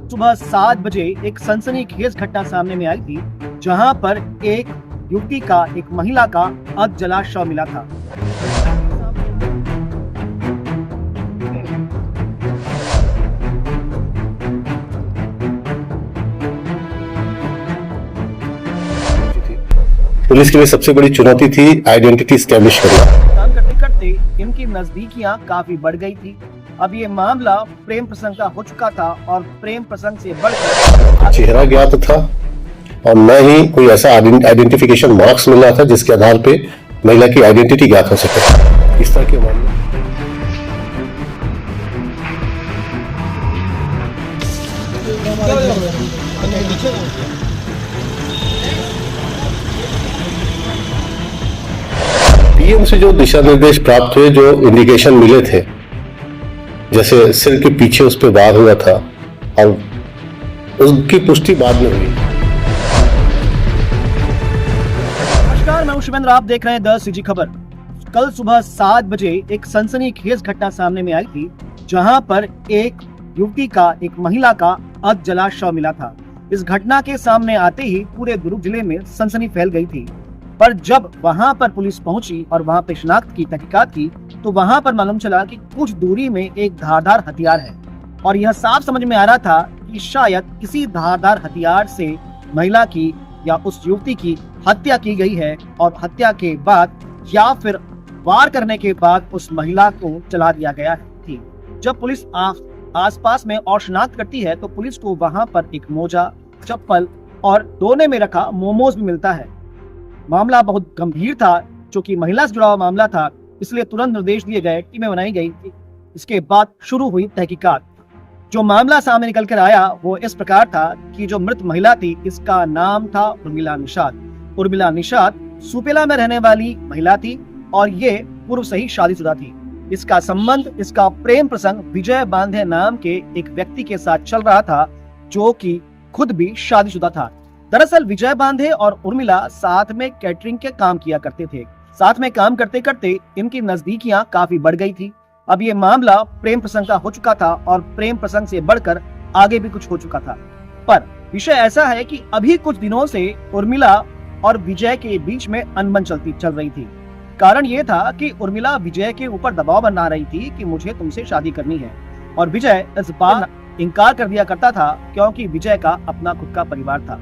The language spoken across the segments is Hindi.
सुबह 7 बजे एक सनसनीखेज घटना सामने में आई थी, जहां पर एक युवती का, एक महिला का अध जला शव मिला था। पुलिस के लिए सबसे बड़ी चुनौती थी आइडेंटिटी स्टैब्लिश करना। काम करते करते इनकी नजदीकियां काफी बढ़ गई थी। अब ये मामला प्रेम प्रसंग का हो चुका था और प्रेम प्रसंग से बढ़कर चेहरा ज्ञात था और न ही कोई ऐसा आइडेंटिफिकेशन मार्क्स मिल रहा था जिसके आधार पे महिला की आइडेंटिटी ज्ञात हो सके। इस तरह के मामले पीएम से जो दिशा निर्देश प्राप्त हुए, जो इंडिकेशन मिले थे, जैसे सिर के पीछे उस पर वार हुआ था और उसकी पुष्टि बाद में हुई। नमस्कार, मैं हूं शिवेंद्र, आप देख रहे हैं द सीजी खबर। कल सुबह 7 बजे एक सनसनीखेज घटना सामने में आई थी, जहां पर एक युवती का, एक महिला का अध जला शव मिला था। इस घटना के सामने आते ही पूरे दुर्ग जिले में सनसनी फैल गई थी, पर जब वहां पर पुलिस पहुंची और वहां पे शिनाख्त की, तहकीकात की, तो वहां पर मालूम चला कि कुछ दूरी में एक धारदार हथियार है और यह साफ समझ में आ रहा था कि शायद किसी धारदार हथियार से महिला की या उस युवती की हत्या की गई है और हत्या के बाद या फिर वार करने के बाद उस महिला को जला दिया गया थी। जब पुलिस आसपास में और शिनाख्त करती है तो पुलिस को वहां पर एक मोजा, चप्पल और दोने में रखा मोमोज भी मिलता है। मामला बहुत गंभीर था, जो कि महिला से जुड़ा हुआ मामला था, इसलिए तुरंत निर्देश दिए गए, टीमें बनाई गई। इसके बाद शुरू हुई तहकीकात। जो मामला सामने निकल कर आया वो इस प्रकार था कि जो मृत महिला थी, इसका नाम था उर्मिला निषाद। उर्मिला निषाद सुपेला में रहने वाली महिला थी और ये पूर्व से ही शादीशुदा थी। इसका संबंध, इसका प्रेम प्रसंग विजय बांधे नाम के एक व्यक्ति के साथ चल रहा था, जो कि खुद भी शादीशुदा था। दरअसल विजय बांधे और उर्मिला साथ में कैटरिंग के काम किया करते थे। साथ में काम करते करते इनकी नजदीकियां काफी बढ़ गई थी। अब ये मामला प्रेम प्रसंग का हो चुका था और प्रेम प्रसंग से बढ़कर आगे भी कुछ हो चुका था। पर विषय ऐसा है कि अभी कुछ दिनों से उर्मिला और विजय के बीच में अनबन चल रही थी। कारण ये था कि उर्मिला विजय के ऊपर दबाव बना रही थी कि मुझे तुमसे शादी करनी है, और विजय इस बात इनकार कर दिया करता था क्योंकि विजय का अपना खुद का परिवार था।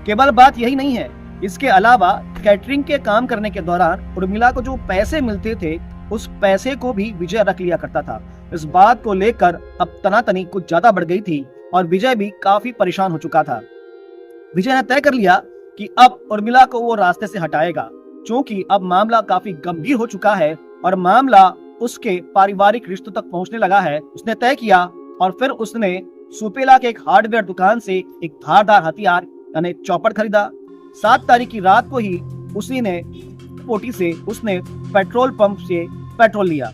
केवल बात यही नहीं है, इसके अलावा कैटरिंग के काम करने के दौरान उर्मिला को जो पैसे मिलते थे, उस पैसे को भी विजय रख लिया करता था। इस बात को लेकर अब तनातनी कुछ ज्यादा बढ़ गई थी और विजय भी काफी परेशान हो चुका था। विजय ने तय कर लिया कि अब उर्मिला को वो रास्ते से हटाएगा, क्योंकि अब मामला काफी गंभीर हो चुका है और मामला उसके पारिवारिक रिश्तों तक पहुंचने लगा है। उसने तय किया और फिर उसने सुपेला के एक हार्डवेयर दुकान से एक धारदार हथियार यानी चौपड़ खरीदा। 7 तारीख की रात को ही उसी ने पोटी से उसने पेट्रोल पंप से पेट्रोल लिया।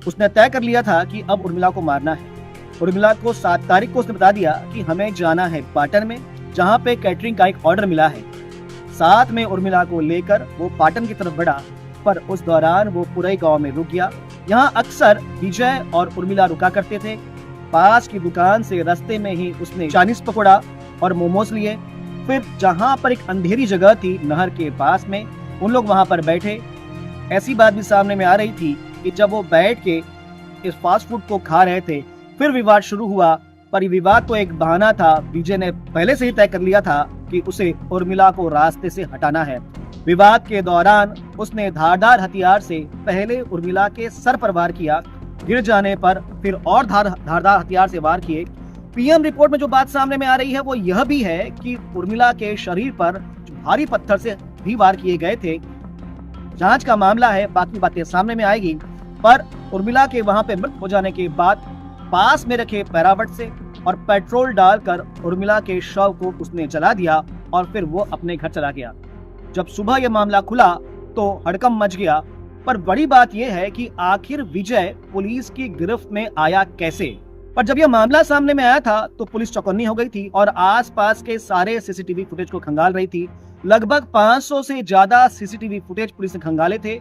उसने तय कर लिया था कि अब उर्मिला को मारना है। उर्मिला को 7 तारीख को उसने बता दिया कि हमें जाना है पाटन में, जहां पे कैटरिंग का एक ऑर्डर मिला है। साथ में उर्मिला को लेकर वो पाटन की तरफ बढ़ा, पर उस दौरान वो पुरई गांव में रुक गया। यहाँ अक्सर विजय और उर्मिला रुका करते थे। पास की दुकान से रास्ते में ही उसने चाइनीज पकौड़ा और मोमोज लिए। फिर जहां पर एक अंधेरी जगह थी नहर के पास में, उन लोग वहां पर बैठे। ऐसी बात भी सामने में आ रही थी कि जब वो बैठ के इस फास्ट फूड को खा रहे थे, फिर विवाद शुरू हुआ। पर विवाद तो एक बहाना था। विजय ने पहले से ही तय कर लिया था कि उसे उर्मिला को रास्ते से हटाना है। विवाद के दौरान उसने धारदार हथियार से पहले उर्मिला के सर पर वार किया, गिर जाने पर फिर और धारदार हथियार से वार किए। पीएम रिपोर्ट में जो बात सामने में आ रही है वो यह भी है कि उर्मिला के शरीर पर भारी पत्थर से भी वार किए गए थे। जांच का मामला है, बाकी बातें सामने में आएगी। पर उर्मिला के वहां पे मृत हो जाने के बाद पास में रखे पैरावट से और पेट्रोल डालकर उर्मिला के शव को उसने जला दिया और फिर वो अपने घर चला गया। जब सुबह यह मामला खुला तो हड़कंप मच गया। पर बड़ी बात यह है कि आखिर विजय पुलिस की गिरफ्त में आया कैसे। पर जब यह मामला सामने में आया था तो पुलिस चौकन्नी हो गई थी और आसपास के सारे सीसीटीवी फुटेज को खंगाल रही थी। लगभग 500 से ज्यादा सीसीटीवी फुटेज पुलिस ने खंगाले थे।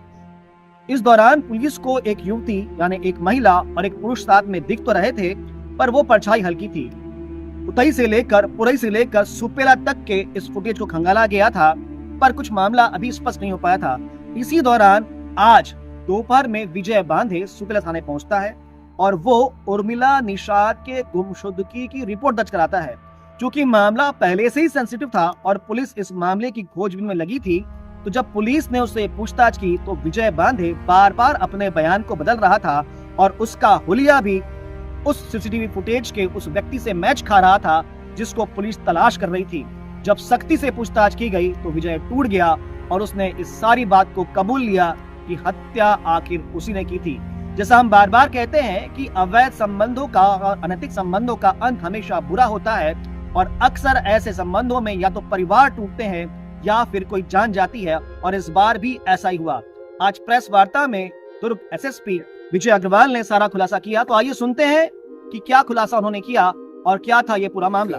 इस दौरान पुलिस को एक युवती यानी एक महिला और एक पुरुष साथ में दिख तो रहे थे, पर वो परछाई हल्की थी। उतई से लेकर पुरई से लेकर सुपेला तक के इस फुटेज को खंगाला गया था, पर कुछ मामला अभी स्पष्ट नहीं हो पाया था। इसी दौरान आज दोपहर में विजय बांधे सुपेला थाने पहुंचता है और वो उर्मिला निषाद के गुमशुदगी की रिपोर्ट दर्ज कराता है। क्योंकि मामला पहले से ही सेंसिटिव था और पुलिस इस मामले की खोजबीन में लगी थी, तो जब पुलिस ने उससे पूछताछ की तो विजय बांधे बार बार अपने बयान को बदल रहा था और उसका हुलिया भी उस सीसीटीवी फुटेज के उस व्यक्ति से मैच खा रहा था जिसको पुलिस तलाश कर रही थी। जब सख्ती से पूछताछ की गई तो विजय टूट गया और उसने इस सारी बात को कबूल लिया कि हत्या आखिर उसी ने की थी। जैसा हम बार बार कहते हैं कि अवैध संबंधों का और अनैतिक संबंधों का अंत हमेशा बुरा होता है और अक्सर ऐसे संबंधों में या तो परिवार टूटते हैं या फिर कोई जान जाती है, और इस बार भी ऐसा ही हुआ। आज प्रेस वार्ता में दुर्ग एसएसपी विजय अग्रवाल ने सारा खुलासा किया, तो आइए सुनते हैं कि क्या खुलासा उन्होंने किया और क्या था ये पूरा मामला।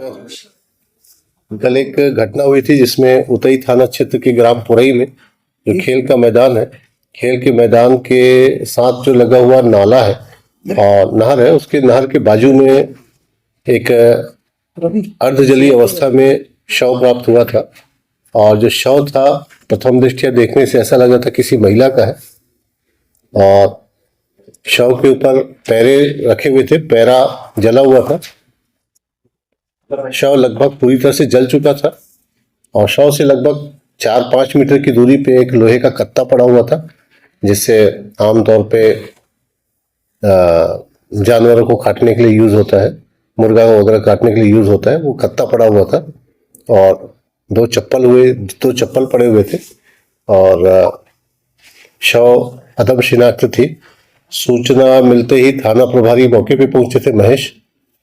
कल एक घटना हुई थी जिसमें उतई थाना क्षेत्र के ग्राम पुरई में जो खेल का मैदान है, खेल के मैदान के साथ जो लगा हुआ नाला है और नहर है, उसके नहर के बाजू में एक अर्धजलीय अवस्था में शव प्राप्त हुआ था। और जो शव था प्रथम दृष्टया देखने से ऐसा लगा था किसी महिला का है और शव के ऊपर पैरे रखे हुए थे, पैरा जला हुआ था। शव लगभग पूरी तरह से जल चुका था और शव से लगभग 4-5 मीटर की दूरी पे एक लोहे का कत्ता पड़ा हुआ था जिससे आमतौर पे जानवरों को काटने के लिए यूज होता है, मुर्गा वगैरह काटने के लिए यूज होता है। वो कत्ता पड़ा हुआ था और दो चप्पल पड़े हुए थे और शव अदम शिनाख्त थी। सूचना मिलते ही थाना प्रभारी मौके पे पहुंचे थे महेश,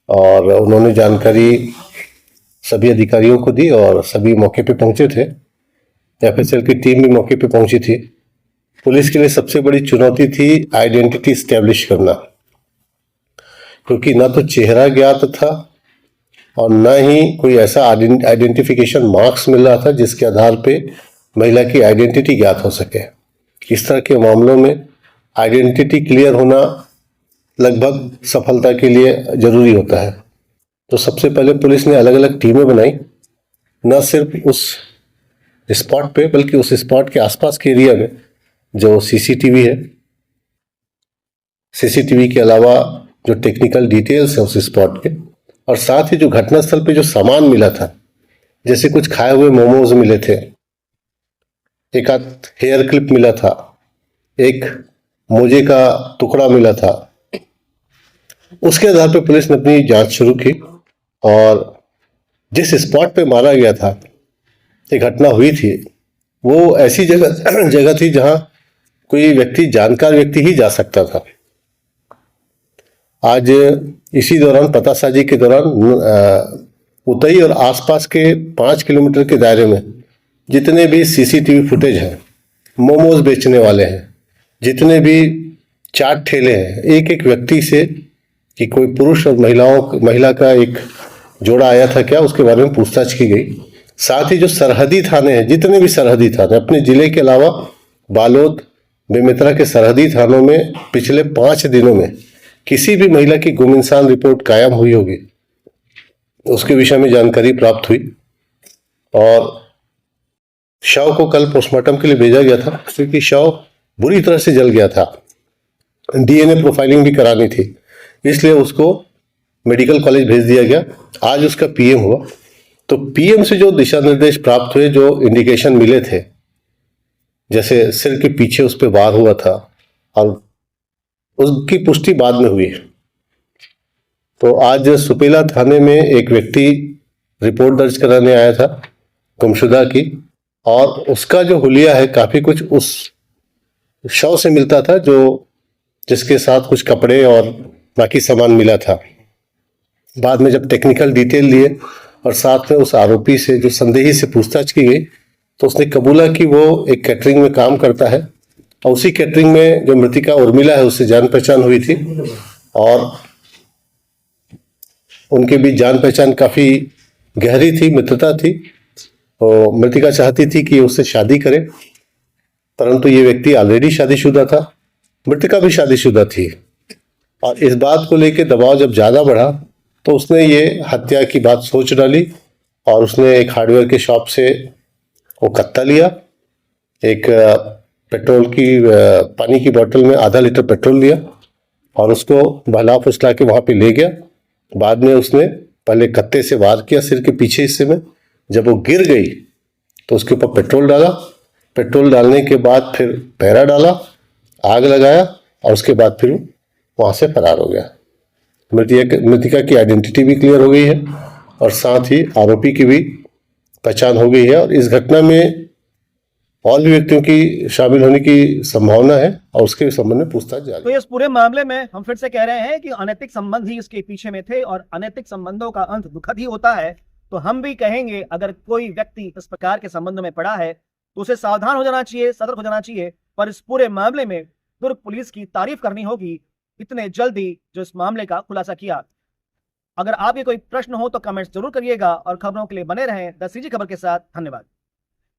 और उन्होंने जानकारी सभी अधिकारियों को दी और सभी मौके पे पहुंचे थे। एफएसएल की टीम भी मौके पे पहुंची थी। पुलिस के लिए सबसे बड़ी चुनौती थी आइडेंटिटी स्टैब्लिश करना, क्योंकि ना तो चेहरा ज्ञात था और न ही कोई ऐसा आइडेंटिफिकेशन मार्क्स मिल रहा था जिसके आधार पे महिला की आइडेंटिटी ज्ञात हो सके। इस तरह के मामलों में आइडेंटिटी क्लियर होना लगभग सफलता के लिए जरूरी होता है। तो सबसे पहले पुलिस ने अलग अलग टीमें बनाई, न सिर्फ उस स्पॉट पे बल्कि उस स्पॉट के आसपास के एरिया में जो सीसीटीवी है, सीसीटीवी के अलावा जो टेक्निकल डिटेल्स है उस स्पॉट के, और साथ ही जो घटनास्थल पे जो सामान मिला था, जैसे कुछ खाए हुए मोमोज मिले थे, एक आध हेयर क्लिप मिला था, एक मोजे का टुकड़ा मिला था। उसके आधार पर पुलिस ने अपनी जांच शुरू की और जिस स्पॉट पे मारा गया था, ये घटना हुई थी, वो ऐसी जगह थी जहां कोई व्यक्ति, जानकार व्यक्ति ही जा सकता था। आज इसी दौरान पतासाजी के दौरान उतई और आसपास के 5 किलोमीटर के दायरे में जितने भी सीसीटीवी फुटेज हैं, मोमोज बेचने वाले हैं, जितने भी चाट ठेले हैं, एक एक व्यक्ति से कि कोई पुरुष और महिला का एक जोड़ा आया था क्या, उसके बारे में पूछताछ की गई। साथ ही जो सरहदी थाने हैं, जितने भी सरहदी थाने अपने जिले के अलावा बालोद, बेमेतरा के सरहदी थानों में पिछले 5 दिनों में किसी भी महिला की गुमइंसान रिपोर्ट कायम हुई होगी, उसके विषय में जानकारी प्राप्त हुई और शव को कल पोस्टमार्टम के लिए भेजा गया था, क्योंकि शव बुरी तरह से जल गया था। डीएनए प्रोफाइलिंग भी करानी थी, इसलिए उसको मेडिकल कॉलेज भेज दिया गया। आज उसका पीएम हुआ, तो पीएम से जो दिशा निर्देश प्राप्त हुए, जो इंडिकेशन मिले थे, जैसे सिर के पीछे उस पर वार हुआ था और उसकी पुष्टि बाद में हुई। तो आज सुपेला थाने में एक व्यक्ति रिपोर्ट दर्ज कराने आया था गुमशुदा की, और उसका जो हुलिया है काफी कुछ उस शव से मिलता था जो जिसके साथ कुछ कपड़े और बाकी सामान मिला था। बाद में जब टेक्निकल डिटेल लिए और साथ में उस आरोपी से, जो संदेही से पूछताछ की गई, तो उसने कबूला कि वो एक कैटरिंग में काम करता है और उसी कैटरिंग में जो मृतिका उर्मिला है उससे जान पहचान हुई थी और उनके बीच जान पहचान काफी गहरी थी, मित्रता थी। तो मृतिका चाहती थी कि उससे शादी करे, परंतु ये व्यक्ति ऑलरेडी शादीशुदा था, मृतिका भी शादीशुदा थी, और इस बात को लेकर दबाव जब ज्यादा बढ़ा तो उसने ये हत्या की बात सोच डाली और उसने एक हार्डवेयर के शॉप से वो कत्ता लिया, एक पेट्रोल की पानी की बोतल में आधा लीटर पेट्रोल लिया और उसको बहला फुसला के वहाँ पे ले गया। बाद में उसने पहले कत्ते से वार किया सिर के पीछे हिस्से में। जब वो गिर गई तो उसके ऊपर पेट्रोल डाला। पेट्रोल डालने के बाद फिर पहरा डाला, आग लगाया और उसके बाद फिर वहाँ से फरार हो गया। मृतिका की आइडेंटिटी भी क्लियर हो गई है और साथ ही आरोपी की भी पहचान हो गई है और इस घटना में और भी व्यक्तियों की शामिल होने की संभावना है और उसके संबंध में पूछताछ जारी तो इस पूरे मामले में हम फिर से कह रहे हैं कि अनैतिक संबंध ही इसके पीछे में थे और अनैतिक संबंधों का अंत दुखद ही होता है। तो हम भी कहेंगे अगर कोई व्यक्ति इस प्रकार के संबंध में पड़ा है तो उसे सावधान हो जाना चाहिए, सतर्क हो जाना चाहिए। पर इस पूरे मामले में दुर्ग पुलिस की तारीफ करनी होगी, इतने जल्दी जो इस मामले का खुलासा किया। अगर आपके कोई प्रश्न हो तो कमेंट्स जरूर करिएगा और खबरों के लिए बने रहें द सीजी खबर के साथ। धन्यवाद।